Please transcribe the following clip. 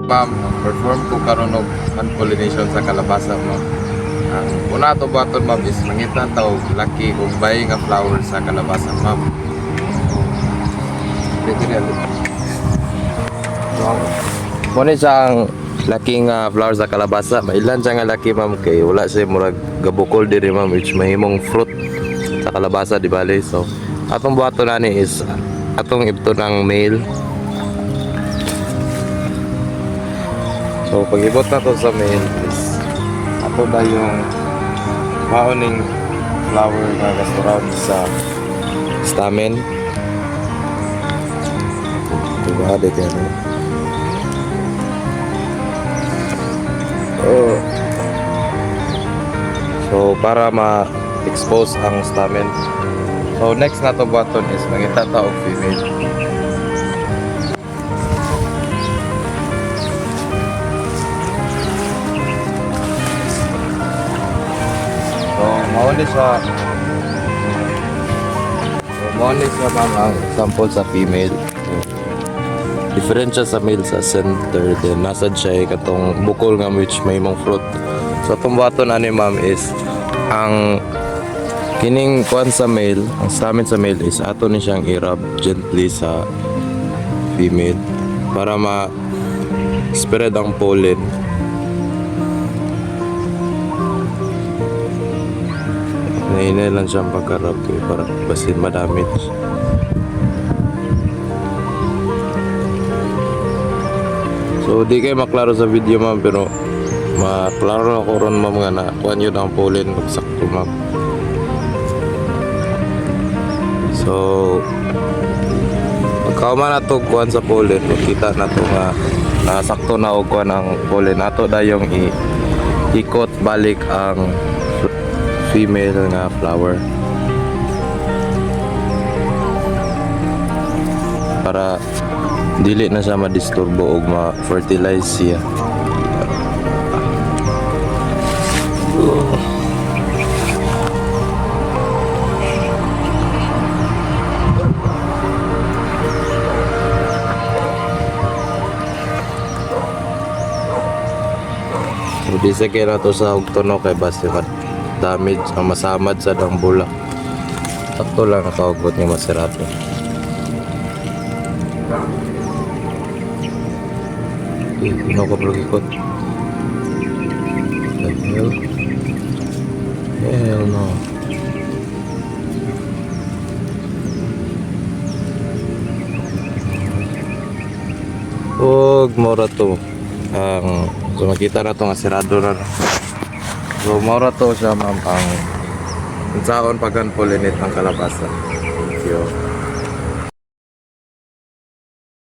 Ma'am, perform ko karon og hand pollination sa kalabasa, ma'am. Ang una to baton, ma'am, is mangita ta og laki ug bay nga flower sa kalabasa, ma'am. Muna siyang laking flower sa kalabasa. Mailan siya nga laki, ma'am, kay wala siya murag gabukol diri, ma'am, which mahimong fruit sa kalabasa, di bale. So atong buhaton nani is atong ibto ng male. So pag-ibot na to sa main is ato ba yung mauning flower na surround sa stamen. Diba, dito yan. Oh. So para ma-expose ang stamen. So next na to button is mangita ta og female. Mauni siya ma'am ang sample sa female. Different siya sa male sa center. Then nasad siya katong bukol nga which may mong fruit. So itong baton ani ma'am is ang kining kuan sa male, ang stamen sa male is ato ni siyang i-rub gently sa female para ma-spread ang pollen. Nainay lang siyang pagkarap para basin madamage. So di kayo maklaro sa video, ma'am, pero maklaro ako ron, ma'am, nga na kuhan yun ang pollen magsakto, ma'am. So pagkauman na ito kuhan sa pollen, makita na ito nga nasakto na o kuhan ang pollen. Ato na yung ikot balik ang female nga flower para dili na siya ma-disturbo o ma-fertilize siya. Hindi sa kaya na to sa hugtono kay basta damage ang masamad sa dambula. Sakto lang nakaugot niya masirato. Ano ko pag-ikot? Hell no. Huwag mora to. So makita na to nga sirado na. So maura to siya, ma'am, ang unsaon pag-pollinate ng kalabasa. Thank you.